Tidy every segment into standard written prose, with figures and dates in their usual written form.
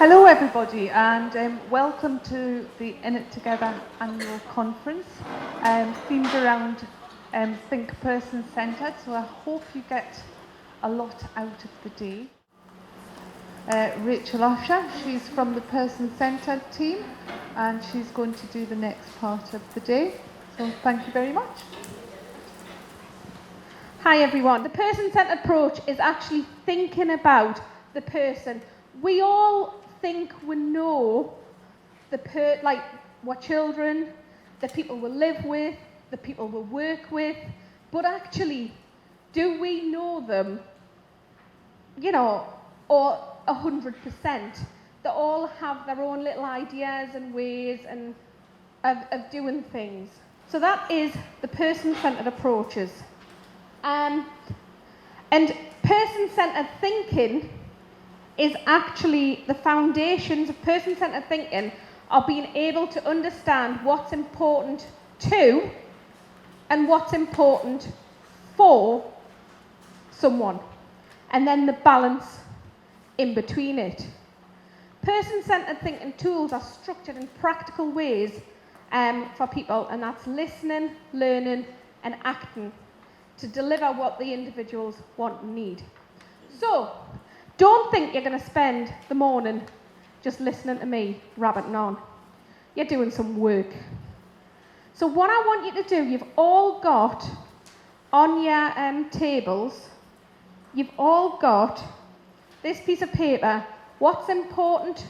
Hello everybody, and welcome to the In It Together annual conference, themed around Think Person Centred, so I hope you get a lot out of the day. Rachel Osher, she's from the Person Centred team, and she's going to do the next part of the day, so thank you very much. Hi everyone, the person-centred approach is actually thinking about the person. We all think we know like what children, the people we live with, the people we work with, but actually, do we know them, or 100%? They all have their own little ideas and ways and of doing things. So that is the person-centred approaches. And person-centred thinking is actually the foundations of person-centred thinking are being able to understand what's important to and what's important for someone, and then the balance in between it. Person-centred thinking tools are structured in practical ways for people, and that's listening, learning and acting to deliver what the individuals want and need. So, don't think you're going to spend the morning just listening to me rabbiting on. You're doing some work. So what I want you to do, you've all got on your tables, you've all got this piece of paper, what's important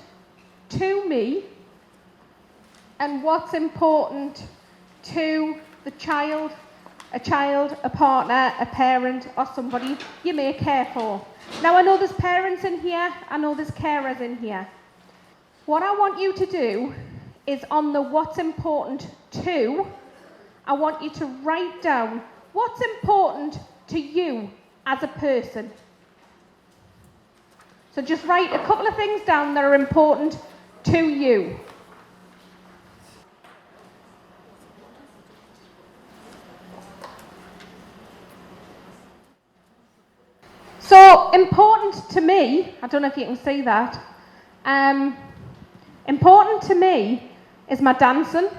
to me and what's important to the child, a partner, a parent, or somebody you may care for. Now, I know there's parents in here, I know there's carers in here. What I want you to do is on the what's important to, I want you to write down what's important to you as a person. So just write a couple of things down that are important to you. So, important to me, I don't know if you can see that, important to me is my dancing,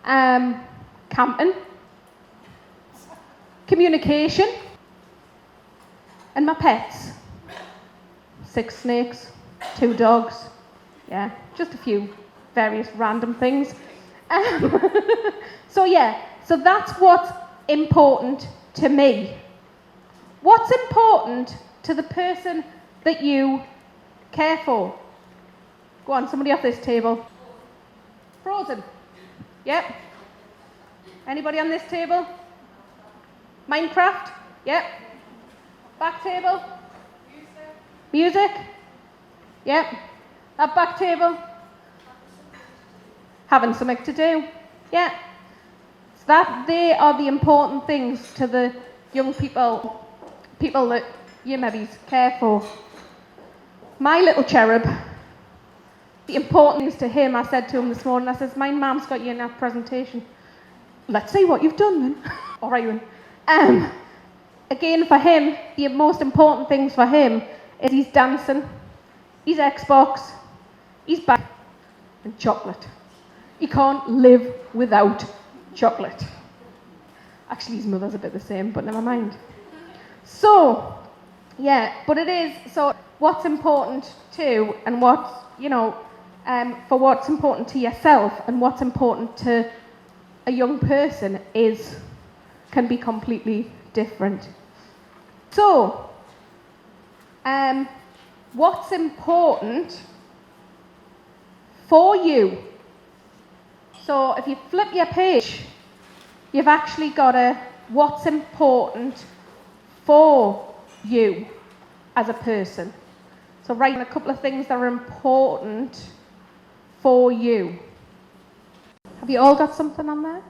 camping, communication, and my pets. 6 snakes, 2 dogs, yeah, just a few various random things. So that's what's important to me. What's important to the person that you care for? Go on, somebody off this table. Frozen. Yep. Anybody on this table? Minecraft? Yep. Back table? Music? Yep. That back table? Having something to do? Yeah. So they are the important things to the young people that you maybe care for. My little cherub, the important things to him, I said to him this morning, I says, my mum's got you in that presentation. Let's see what you've done then. All right, again, for him, the most important things for him is he's dancing, he's Xbox, he's back, and chocolate. He can't live without chocolate. Actually, his mother's a bit the same, but never mind. So, but it is, so what's important to, and what's, for what's important to yourself and what's important to a young person can be completely different. So, what's important for you? So, if you flip your page, you've actually got what's important for you as a person. So write a couple of things that are important for you. Have you all got something on there?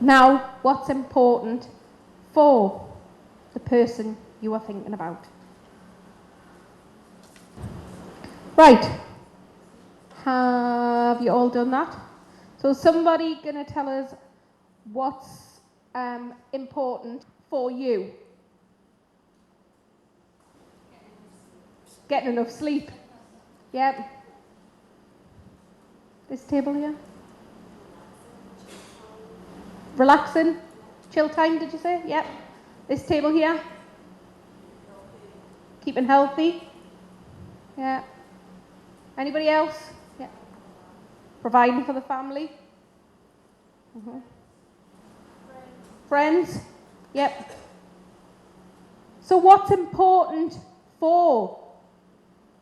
Now, what's important for the person you are thinking about? Right. Have you all done that? So somebody going to tell us what's important for you. Getting enough sleep. Yep. This table here. Relaxing. Chill time, did you say? Yep. This table here. Keeping healthy. Yeah. Anybody else? Yeah. Providing for the family. Mm-hmm. Friends. Yep. So what's important for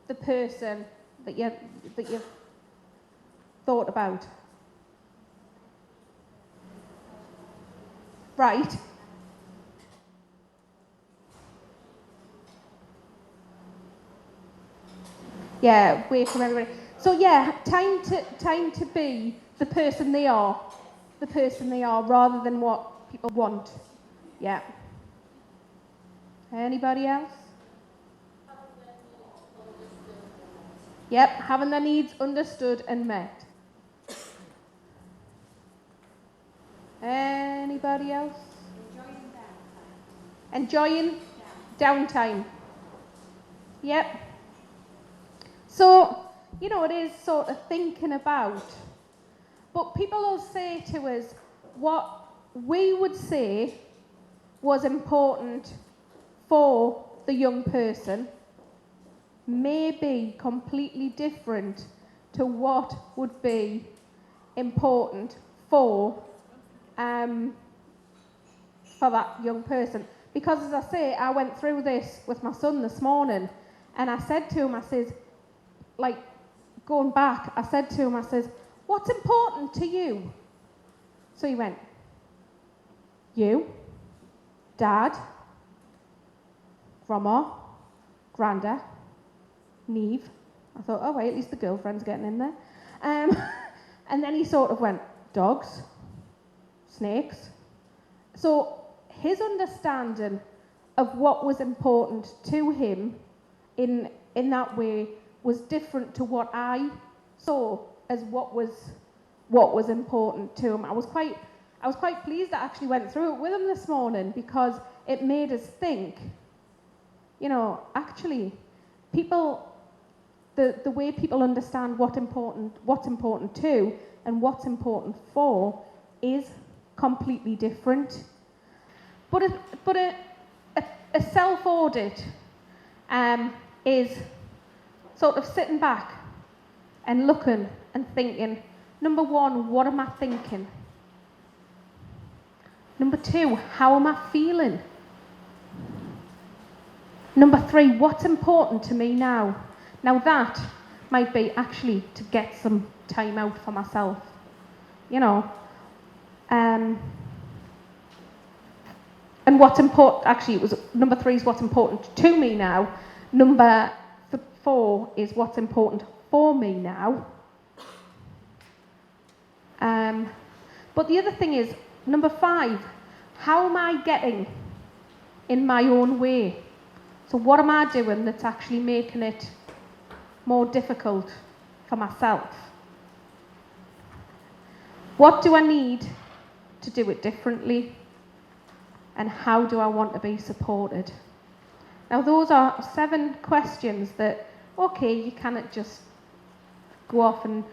the person that you've thought about? Right. Yeah, away from everybody. So yeah, time to be the person they are, rather than what people want. Yeah. Anybody else? Yep, having their needs understood and met. Anybody else? Enjoying downtime. Yep. So, you know, it is sort of thinking about. But people will say to us, what we would say was important for the young person may be completely different to what would be important for that young person. Because as I say, I went through this with my son this morning, and I said to him, I says, like, going back, I said to him, I says, what's important to you? So he went, you, Dad, Grandma, Granda, Neve. I thought, oh wait, at least the girlfriend's getting in there. And then he sort of went, dogs, snakes. So his understanding of what was important to him in that way was different to what I saw as what was important to him. I was quite pleased I actually went through it with him this morning, because it made us think, you know, actually people, the way people understand what's important to and what's important for is completely different. But a self-audit is sort of sitting back and looking and thinking, number one, what am I thinking? Number two, how am I feeling? Number three, what's important to me now? Now that might be actually to get some time out for myself, you know. And what's important, actually, it was number three is what's important to me now. Number four is what's important for me now. But the other thing is, number five, how am I getting in my own way? So what am I doing that's actually making it more difficult for myself? What do I need to do it differently? And how do I want to be supported? Now those are 7 questions that, okay, you cannot just go off and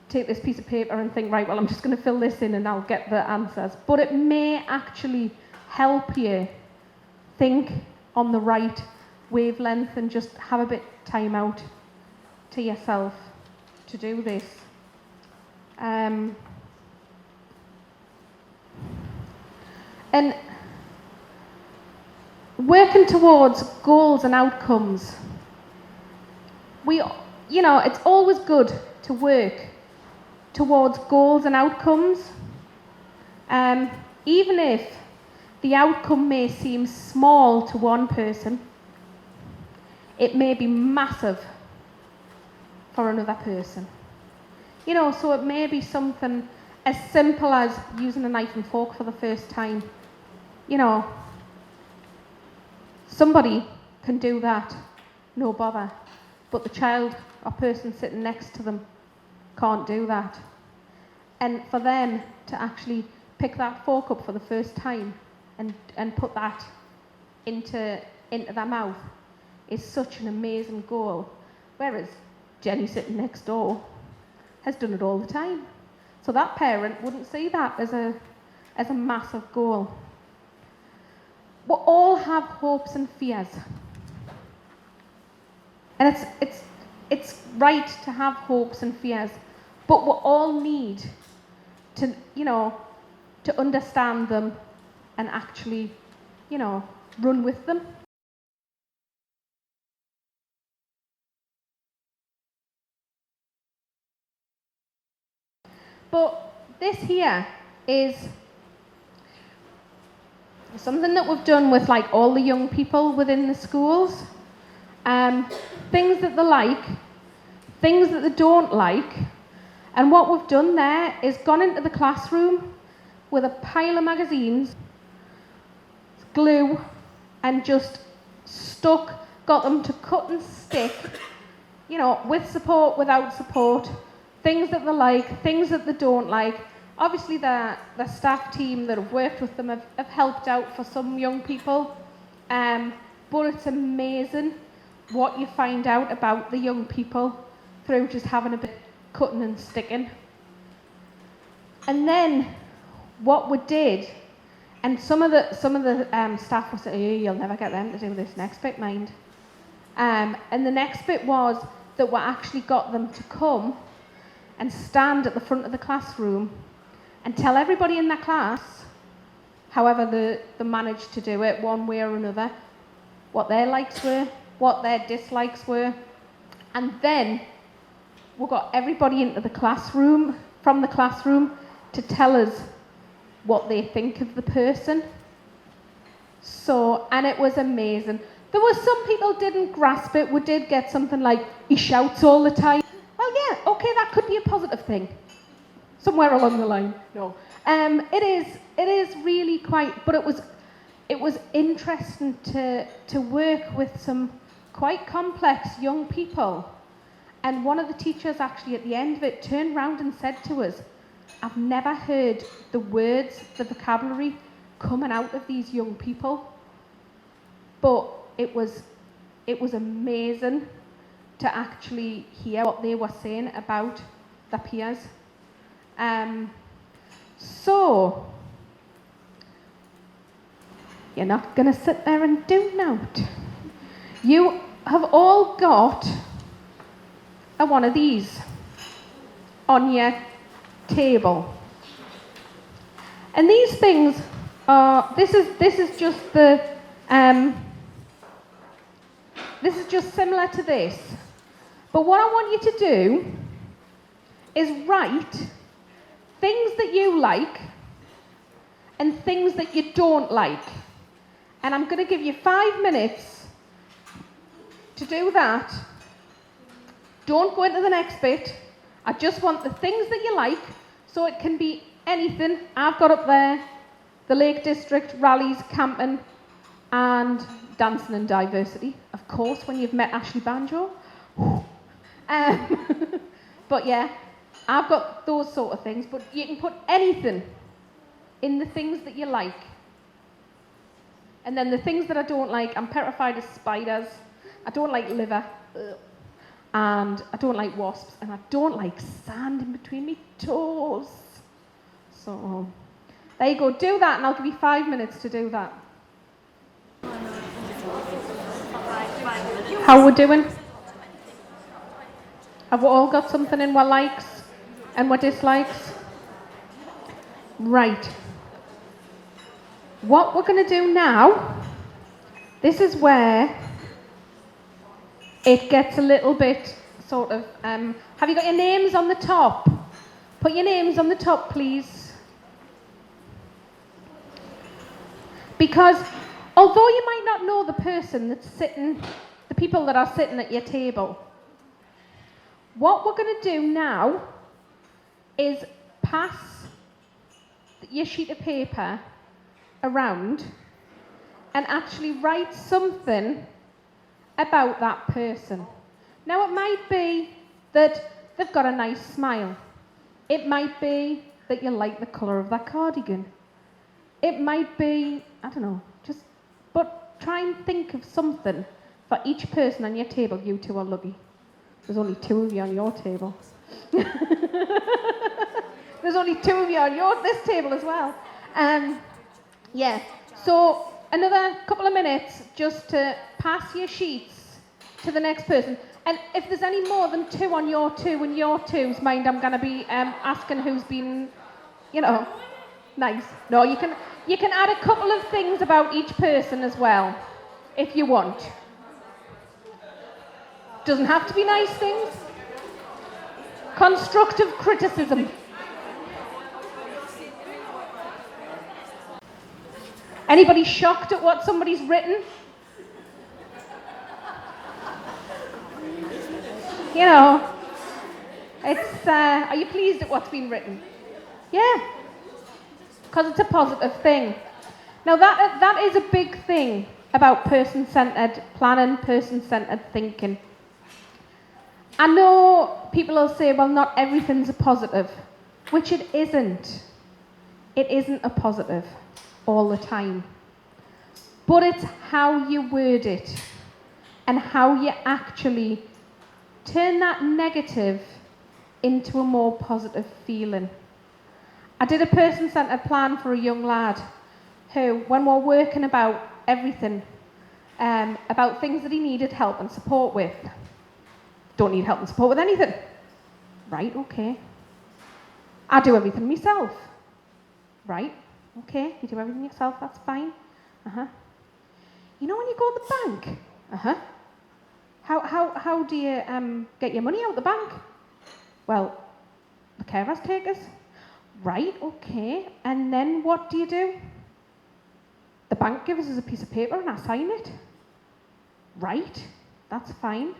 take this piece of paper and think, right, well, I'm just going to fill this in and I'll get the answers. But it may actually help you think on the right wavelength and just have a bit time out to yourself to do this. And working towards goals and outcomes. You know, it's always good to work towards goals and outcomes, even if the outcome may seem small to one person, it may be massive for another person. You know, so it may be something as simple as using a knife and fork for the first time. You know, somebody can do that, no bother, but the child or person sitting next to them can't do that. And for them to actually pick that fork up for the first time and put that into their mouth, is such an amazing goal, whereas Jenny sitting next door has done it all the time. So that parent wouldn't see that as a massive goal. We all have hopes and fears. And it's right to have hopes and fears, but we all need to, to understand them and actually, run with them. But this here is something that we've done with like all the young people within the schools. Things that they like, things that they don't like. And what we've done there is gone into the classroom with a pile of magazines, glue, and just got them to cut and stick, with support, without support, things that they like, things that they don't like. Obviously the staff team that have worked with them have helped out for some young people, but it's amazing what you find out about the young people through just having a bit of cutting and sticking. And then what we did, and some of the staff will say, you'll never get them to do this next bit, mind. And the next bit was that we actually got them to come and stand at the front of the classroom and tell everybody in their class, however they managed to do it, one way or another, what their likes were, what their dislikes were. And then we got everybody into the classroom, from the classroom, to tell us what they think of the person. So, and it was amazing. There were some people didn't grasp it. We did get something like, he shouts all the time. Well, yeah, okay, that could be a positive thing. Somewhere along the line. No. It is really quite, but it was interesting to work with some quite complex young people. And one of the teachers actually at the end of it turned round and said to us, I've never heard the words, the vocabulary coming out of these young people. But it was amazing to actually hear what they were saying about their peers. So, you're not going to sit there and do note. You have all got one of these on your table. And these things are, this is just the, this is just similar to this. But what I want you to do is write things that you like and things that you don't like. And I'm going to give you 5 minutes to do that. Don't go into the next bit. I just want the things that you like, so it can be anything. I've got up there the Lake District, rallies, camping, and dancing and diversity. Of course, when you've met Ashley Banjo. But yeah, I've got those sort of things, but you can put anything in the things that you like. And then the things that I don't like, I'm petrified of spiders, I don't like liver, and I don't like wasps, and I don't like sand in between my toes. So, there you go, do that, and I'll give you 5 minutes to do that. How we're doing? Have we all got something in our likes and our dislikes? Right. What we're going to do now, this is where it gets a little bit sort of, have you got your names on the top? Put your names on the top, please. Because although you might not know the person that's sitting, the people that are sitting at your table, what we're going to do now is pass your sheet of paper around and actually write something about that person. Now, it might be that they've got a nice smile. It might be that you like the colour of that cardigan. It might be, I don't know, but try and think of something for for each person on your table, you two are lucky. There's only 2 of you on your table. There's only 2 of you on this table as well. Yeah, so another couple of minutes just to pass your sheets to the next person. And if there's any more than 2 on your 2 and your 2's, mind, I'm going to be asking who's been, nice. No, you can add a couple of things about each person as well, if you want. Doesn't have to be nice things. Constructive criticism. Anybody shocked at what somebody's written? It's, are you pleased at what's been written? Yeah, because it's a positive thing. Now that is a big thing about person-centred planning, person-centred thinking. I know people will say, well, not everything's a positive, which it isn't. It isn't a positive all the time. But it's how you word it and how you actually turn that negative into a more positive feeling. I did a person-centred plan for a young lad who, when we're working about everything, about things that he needed help and support with, don't need help and support with anything. Right, okay. I do everything myself. Right, okay, you do everything yourself, that's fine. You know when you go to the bank? How do you get your money out the bank? Well, the carers take us. Right, okay. And then what do you do? The bank gives us a piece of paper and I sign it. Right, that's fine.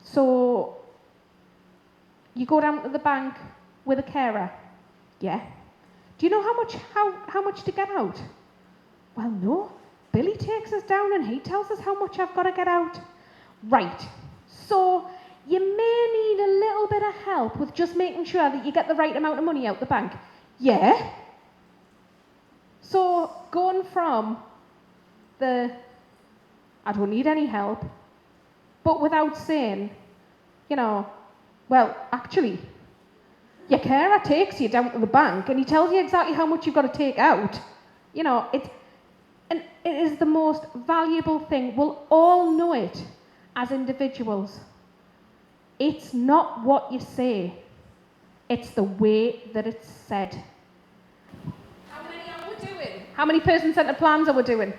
So, you go down to the bank with a carer? Yeah. Do you know how much to get out? Well, no. Billy takes us down and he tells us how much I've got to get out. Right. So, you may need a little bit of help with just making sure that you get the right amount of money out the bank. Yeah. So, going from the, I don't need any help, but without saying, well, actually, your carer takes you down to the bank and he tells you exactly how much you've got to take out. It is the most valuable thing. We'll all know it as individuals. It's not what you say, it's the way that it's said. How many are we doing? How many person-centred plans are we doing?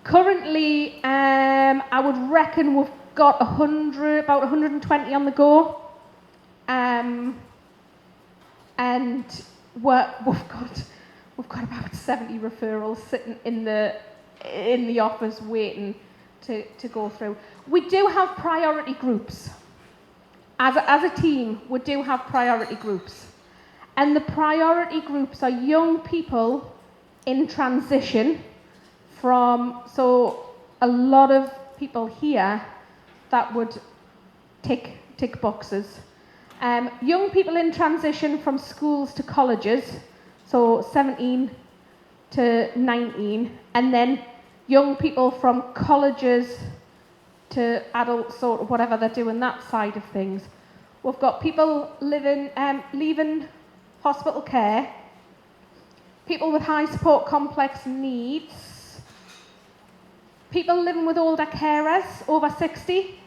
Currently, I would reckon we've got about 120 on the go. And we've got about 70 referrals sitting in the office waiting to go through. We do have priority groups. As a team, we do have priority groups. And the priority groups are young people in transition so a lot of people here that would tick boxes. Young people in transition from schools to colleges, so 17 to 19, and then young people from colleges to adult sort of whatever they're doing that side of things. We've got people leaving hospital care, people with high support complex needs, people living with older carers over 60,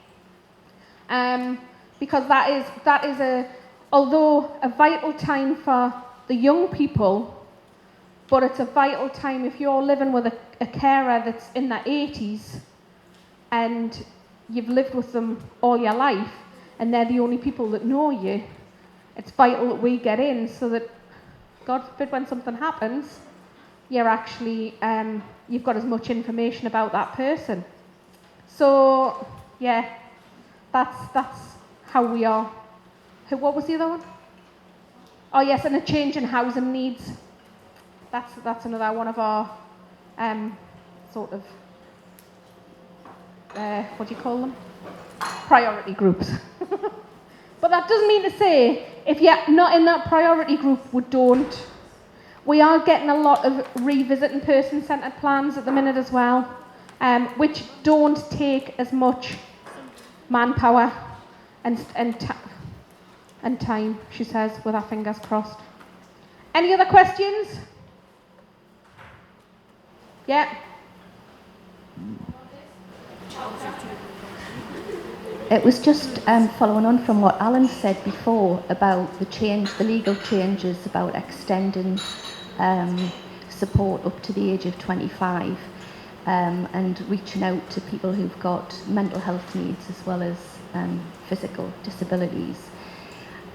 because that is although a vital time for the young people, but it's a vital time if you're living with a carer that's in their 80s and you've lived with them all your life and they're the only people that know you. It's vital that we get in so that, God forbid, when something happens, you're actually, you've got as much information about that person. So, yeah, that's how we are. What was the other one? Oh yes, and a change in housing needs. That's another one of our sort of what do you call them? Priority groups. But that doesn't mean to say if you're not in that priority group, we are getting a lot of revisiting person-centred plans at the minute as well. which don't take as much manpower and time, she says, with her fingers crossed. Any other questions? Yeah. It was just following on from what Alan said before about the legal changes about extending support up to the age of 25 and reaching out to people who've got mental health needs as well as physical disabilities.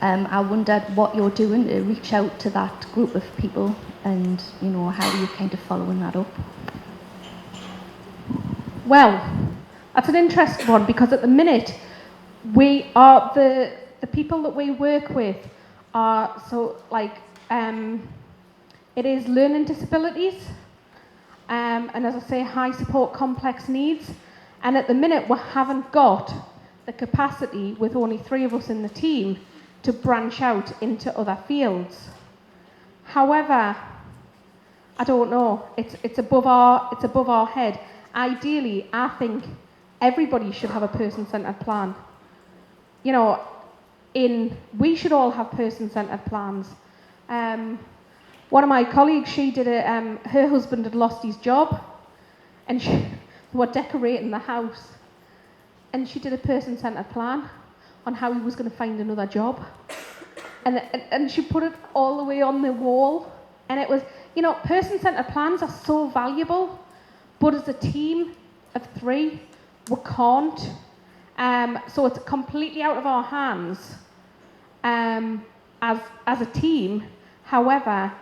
I wondered what you're doing to reach out to that group of people and, you know, how you're kind of following that up. Well, that's an interesting one because at the minute we are the people that we work with are it is learning disabilities and as I say high support complex needs, and at the minute we haven't got the capacity with only 3 of us in the team to branch out into other fields. However, I don't know, it's above our head. Ideally, I think everybody should have a person-centred plan. You know, we should all have person-centred plans. One of my colleagues, she did her husband had lost his job, and they were decorating the house, and she did a person-centred plan on how he was going to find another job, and she put it all the way on the wall, and it was, you know, person-centred plans are so valuable. But as a team of 3, we can't. So it's completely out of our hands as a team. However,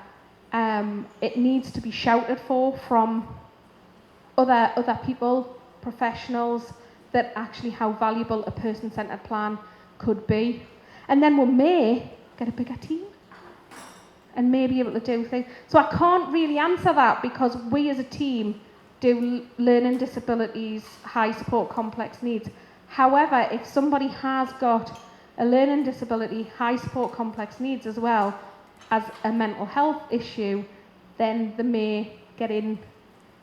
it needs to be shouted for from other people, professionals, that actually how valuable a person-centred plan could be. And then we may get a bigger team and may be able to do things. So I can't really answer that because we as a team do learning disabilities, high support complex needs. However, if somebody has got a learning disability, high support complex needs as well as a mental health issue, then they may get in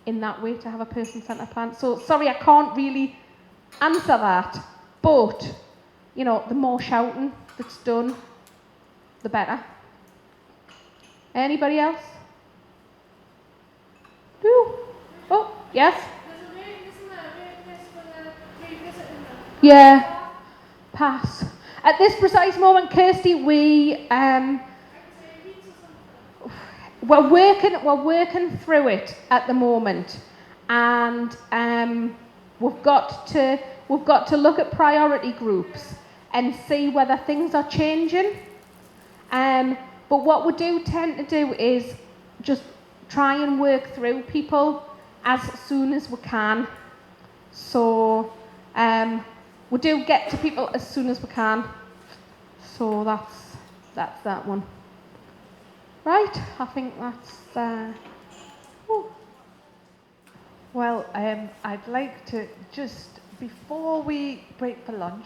that way to have a person-centred plan. So sorry, I can't really answer that, but you know, the more shouting that's done, the better. Anybody else? No? Oh, yes? Yeah. Pass. At this precise moment, Kirsty, we're working through it at the moment, and we've got to look at priority groups and see whether things are changing. But what we do tend to do is just try and work through people as soon as we can. So we do get to people as soon as we can. So that's that one. Right, I think that's... Well, I'd like to just, before we break for lunch,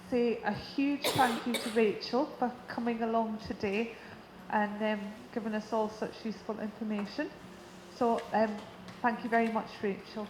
say a huge thank you to Rachel for coming along today and giving us all such useful information. So thank you very much, Rachel.